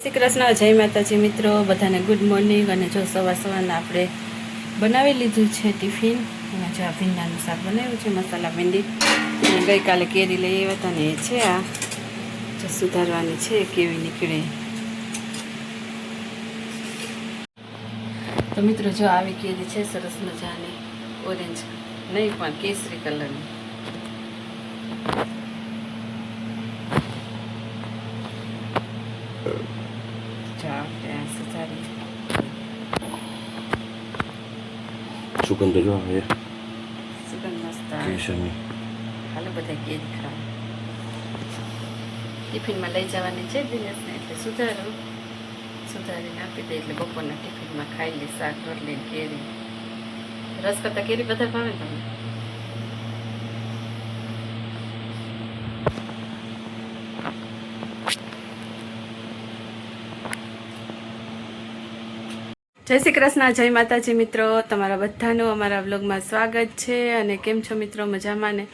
શ્રી કૃષ્ણ, જય માતાજી મિત્રો, બધાને ગુડ મોર્નિંગ। અને જો સવારના આપણે બનાવી લીધું છે ટિફિન। અને જો આ ભીંડાનું શાક બનાવ્યું છે, મસાલા ભીંડી। અને ગઈકાલે કેરી લઈ આવ્યા હતા ને એ છે, આ જો સુધારવાની છે કેવી નીકળે। તો મિત્રો જો આવી કેરી છે સરસ મજાની, ઓરેન્જ નહીં પણ કેસરી કલરની। સુગંધ જો આવે, સુગંધ મસ્ત કેસરની। હાલો બધા કેરી ખાવા, ટિફિનમાં લઈ જવાની છે દિનેશને, એટલે સુધારીને આપી દે એટલે બપોરના ટિફિનમાં ખાઈ લે શાક રોટલી કેરી। રસ કરતા કેરી બધા ભાવે તમને? જય શ્રી કૃષ્ણ, જય માતાજી મિત્રો, તમારા બધાનું અમારા વ્લોગમાં સ્વાગત છે। અને કેમ છો મિત્રો, મજામાં ને?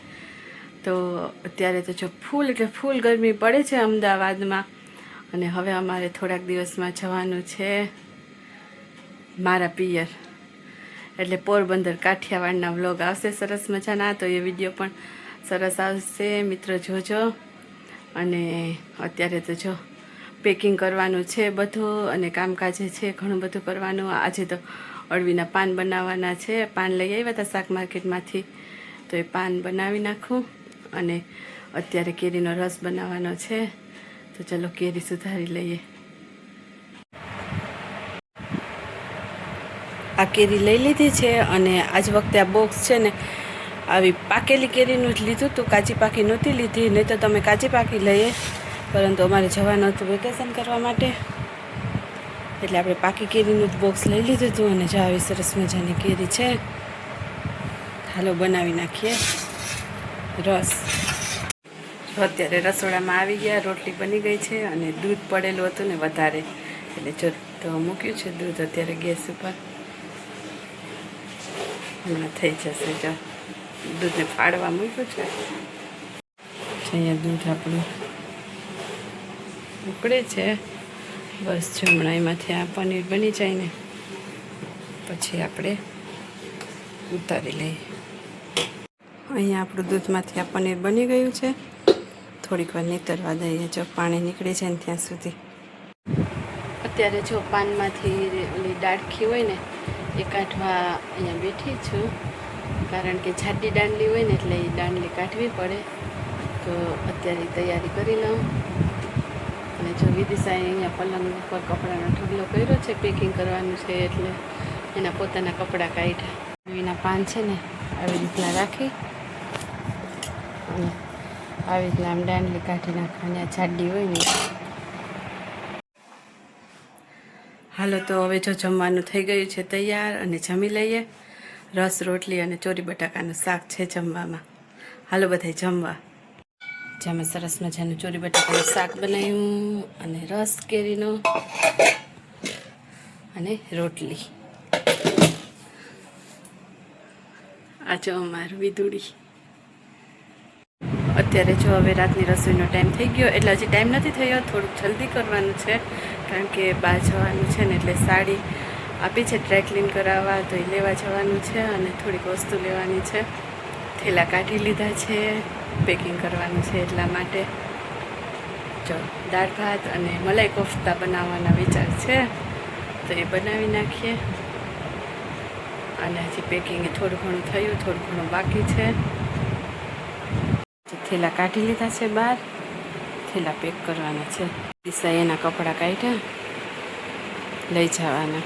તો અત્યારે તો જો ફૂલ એટલે ફૂલ ગરમી પડે છે અમદાવાદમાં। અને હવે અમારે થોડાક દિવસમાં જવાનું છે મારા પિયર, એટલે પોરબંદર કાઠિયાવાડના વ્લોગ આવશે સરસ મજાના। તો એ વિડીયો પણ સરસ આવશે મિત્રો, જોજો। અને અત્યારે તો જો પેકિંગ કરવાનું છે બધું, અને કામકાજે છે ઘણું બધું કરવાનું। આજે તો અળવીના પાન બનાવવાના છે, પાન લઈ આવ્યા હતા શાક માર્કેટમાંથી, તો એ પાન બનાવી નાખું। અને અત્યારે કેરીનો રસ બનાવવાનો છે, તો ચલો કેરી સુધારી લઈએ। આ કેરી લઈ લીધી છે, અને આજ વખતે આ બોક્સ છે ને આવી પાકેલી કેરીનું જ લીધું હતું, કાચી પાકી નહોતી લીધી, નહીં તો તમે કાચી પાકી લઈએ, પરંતુ અમારે જવાનું હતું વેકેશન કરવા માટે, એટલે આપણે પાકી કેરીનું જ બોક્સ લઈ લીધું હતું। અને જો આવી સરસ મજાની કેરી છે, હાલો બનાવી નાખીએ રસ। અત્યારે રસોડામાં આવી ગયા, રોટલી બની ગઈ છે, અને દૂધ પડેલું હતું ને વધારે, એટલે જો તો મૂક્યું છે દૂધ અત્યારે ગેસ ઉપર, હમણાં થઈ જશે। જો દૂધને ફાડવા મૂક્યું છે, અહીંયા દૂધ આપણું ઉકળે છે, બસ જો હમણાં એમાંથી આ પનીર બની જાય ને પછી આપણે ઉતારી લઈએ। અહીંયા આપણું દૂધમાંથી આ પનીર બની ગયું છે, થોડીક વાર નીતરવા દઈએ, જો પાણી નીકળી જાય ને ત્યાં સુધી। અત્યારે જો પાનમાંથી ઓલી ડાળખી હોય ને એ કાઢવા અહીંયા બેઠી છું, કારણ કે જાડી દાંડલી હોય ને એટલે એ દાંડલી કાઢવી પડે, તો અત્યારે તૈયારી કરી લઉં। અને જો વિદિશાએ અહીંયા પલંગ ઉપર કપડાનો ઢગલો કર્યો છે, પેકિંગ કરવાનું છે એટલે એના પોતાના કપડાં કાઢ્યા। એના પાન છે ને આવી રીતના રાખી અને આવી રીતના આમ દાંડલી કાઢી નાખવાની, જાડી હોય ને। હાલો તો હવે જો જમવાનું થઈ ગયું છે તૈયાર, અને જમી લઈએ। રસ રોટલી અને ચોરી બટાકાનું શાક છે જમવામાં, હાલો બધાય જમવા। જેમાં સરસ મજાનું ચોરી બટાકાનું શાક બનાવ્યું, અને રસ કેરીનો, અને રોટલી। આ જો અમારું વિદુડી। અત્યારે જો હવે રાતની રસોઈનો ટાઈમ થઈ ગયો, એટલે હજી ટાઈમ નથી થયો, થોડુંક જલ્દી કરવાનું છે, કારણ કે બહાર જવાનું છે ને, એટલે સાડી આપી છે ડ્રાય ક્લીન કરાવવા, તો એ લેવા જવાનું છે, અને થોડીક વસ્તુ લેવાની છે, થેલા કાઢી લીધા છે, પેકિંગ કરવાનું છે એટલા માટે। જો દાળ ભાત અને મલાઈ કોફતા બનાવવાના વિચાર છે, તો એ બનાવી નાખીએ। અને હજી પેકિંગ થોડું ઘણું થયું, થોડું ઘણું બાકી છે। થેલા કાઢી લીધા છે બહાર, થેલા પેક કરવાના છે, દિશા એના કપડાં કાઢ્યા લઈ જવાના।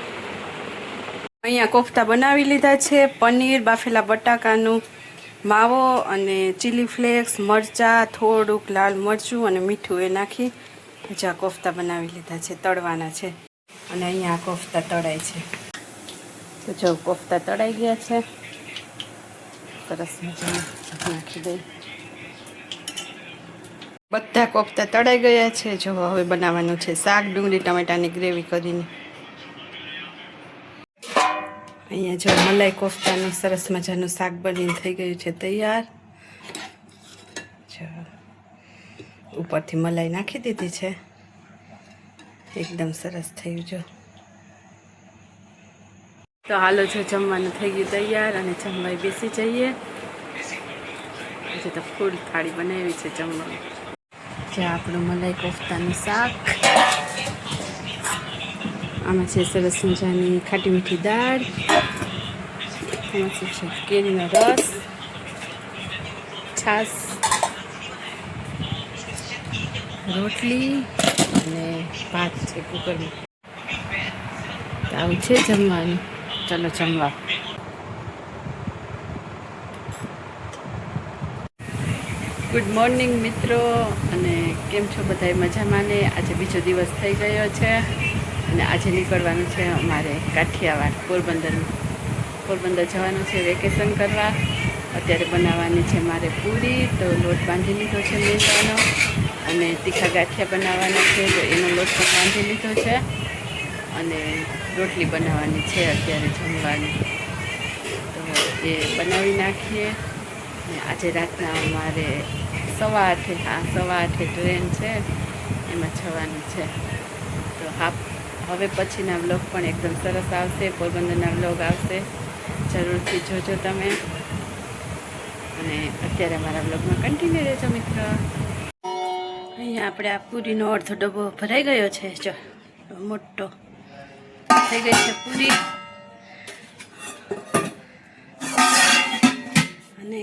અહીંયા કોફતા બનાવી લીધા છે, પનીર, બાફેલા બટાકાનું માવો, અને ચીલી ફ્લેક્સ, મરચાં, થોડુંક લાલ મરચું અને મીઠું એ નાખી પછી આ કોફતા બનાવી લીધા છે, તળવાના છે। અને અહીંયા આ કોફતા તળાય છે, તો જો કોફતા તળાઈ ગયા છે, સરસ મજાના નાખી દઈ। બધા કોફતા તળાઈ ગયા છે, જો હવે બનાવવાનું છે શાક, ડુંગળી ટમેટાની ગ્રેવી કરીને। અહીંયા જો મલાઈ કોફતાનું સરસ મજાનું શાક બનીને થઈ ગયું છે તૈયાર। જો ઉપરથી મલાઈ નાખી દીધી છે, એકદમ સરસ થયું જો. તો હાલો જો જમવાનું થઈ ગયું તૈયાર અને જમવા બેસી જઈએ. આજે તો ફૂલ થાળી બનાવી છે જમવાનું. જે આપણું મલાઈ કોફતાનું શાક, આમાં છે સરસ મજાની ખાટી મીઠી દાળ, આમાં છે કેરીનો રસ, છાશ, રોટલી અને ભાત છે કુકરમાં. આવું છે જમવાનું. ચલો જમવા. ગુડ મોર્નિંગ મિત્રો, અને કેમ છો બધા મજામાં ને? આજે બીજો દિવસ થઈ ગયો છે અને આજે નીકળવાનું છે અમારે કાઠિયાવાડ પોરબંદર જવાનું છે વેકેશન કરવા. અત્યારે બનાવવાની છે મારે પૂરી, તો લોટ બાંધી લીધો છે મેંદાનો, અને તીખા ગાંઠિયા બનાવવાના છે તો એનો લોટ પણ બાંધી લીધો છે, અને રોટલી બનાવવાની છે અત્યારે જમવાની. તો એ બનાવી નાખીએ. ને આજે રાતના અમારે 8:30 ટ્રેન છે, એમાં જવાનું છે. તો હવે પછીના વ્લોગ પણ એકદમ સરસ આવશે, પોરબંદરના વ્લોગ આવશે, જરૂરથી જોજો તમે. અને અત્યારે અમારા વ્લોગમાં કન્ટિન્યુ રહેજો મિત્ર. અહીંયા આપણે આ પૂરીનો અડધો ડબ્બો ભરાઈ ગયો છે. જો મોટો થઈ ગઈ છે પૂરી. અને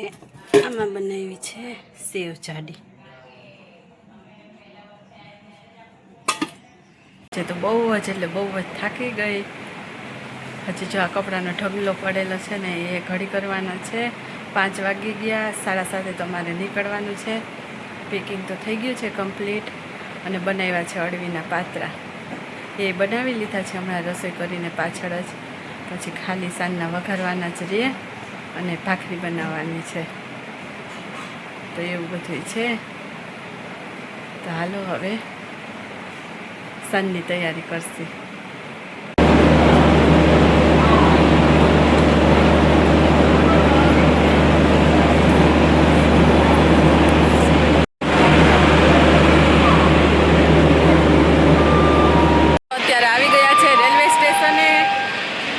આમાં બનાવી છે સેવ જાડી. જે તો બહુ જ થાકી ગઈ. હજી જો આ કપડાનો ઢગલો પડેલો છે ને એ ઘડી કરવાના છે. 5 વાગી ગયા, 7:30 તમારે નીકળવાનું છે. પેકિંગ તો થઈ ગયું છે કમ્પ્લીટ. અને બનાવ્યા છે અળવીના પાત્રા. એ બનાવી લીધા છે હમણાં રસોઈ કરીને પાછળ જ. પછી ખાલી સાંજના વઘારવાના જ રહે અને ભાખરી બનાવવાની છે. તો એવું બધું છે. તો હાલો હવે સાંજની તૈયારી કરશી.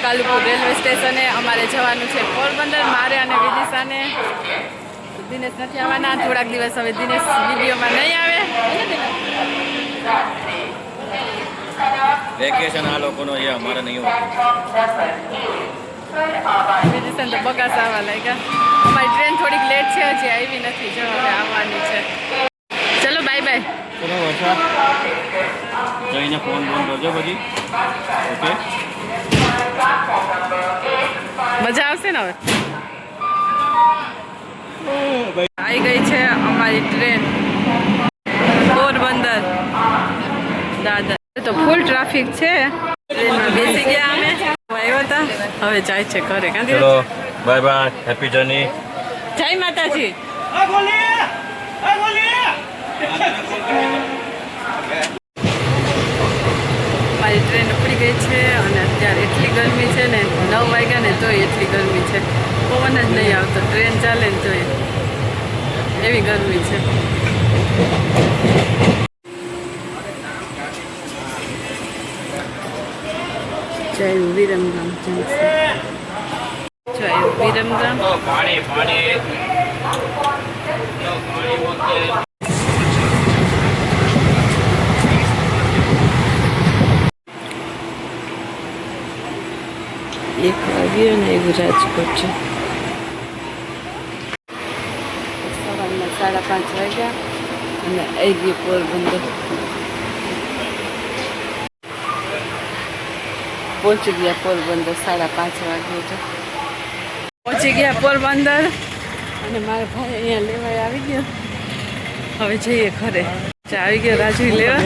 કાલુપુર રેલવે સ્ટેશને અમારે જવાનું છે પોરબંદર, મારે અને વિદિશાને. દિનેશ નથી આવવાના થોડાક દિવસ. હવે દિનેશ વિડીયોમાં નહીં આવે. વેકેશન આ લોકોનો છે, અમારે નહીં હોતું. વિદિશાને તો બગાસ આવવા લાગ્યા. અમારી ટ્રેન થોડીક લેટ છે, હજી આવી નથી. જો હવે આવવાની છે. ચલો બાય બાય. ચલો વરસાદ જઈને ફોન કરજો પછી. ઓકે, મજા આવશે ને. હવે આવી ગઈ છે અમારી ટ્રેન પોરબંદર. દાદા તો ફૂલ ટ્રાફિક છે. ટ્રેનમાં બેસી ગયા અમે. આવ્યો હતા, હવે જાય છે ઘરે. ચલો બાય બાય, હેપી જર્ની. જય માતાજી. મારી ટ્રેન ઉપડી ગઈ છે અને અત્યારે એટલી ગરમી છે ને, 9 વાગ્યા ને તોય એટલી ગરમી છે. પવન જ નહીં આવતો. ટ્રેન ચાલે ને તોય એવી ગરમી છે. જય વિરમગામ જંકશન. જય વિરમગામ. પાણી એક વાગ્યો ને એવું રાજકોટ છે. સવારના 5:30 વાગ્યા અને આવી ગયું પોરબંદર. પહોંચી ગયા પોરબંદર. 5:30 વાગ્યે છે. પહોંચી ગયા પોરબંદર અને મારા ભાઈ અહીંયા લેવા આવી ગયો. હવે જઈએ ઘરે. આવી ગયો રાજુ લેવા.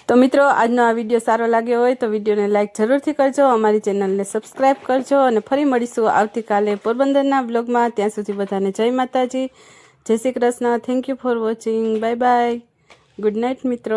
તો મિત્રો, આજનો આ વિડીયો સારો લાગ્યો હોય તો વિડીયોને લાઈક જરૂરથી કરજો, અમારી ચેનલને સબસ્ક્રાઈબ કરજો અને ફરી મળીશું આવતીકાલે પોરબંદરના બ્લોગમાં. ત્યાં સુધી બધાને જય માતાજી, જય Shri Krishna. Thank you for watching. Bye bye. Good night મિત્રો.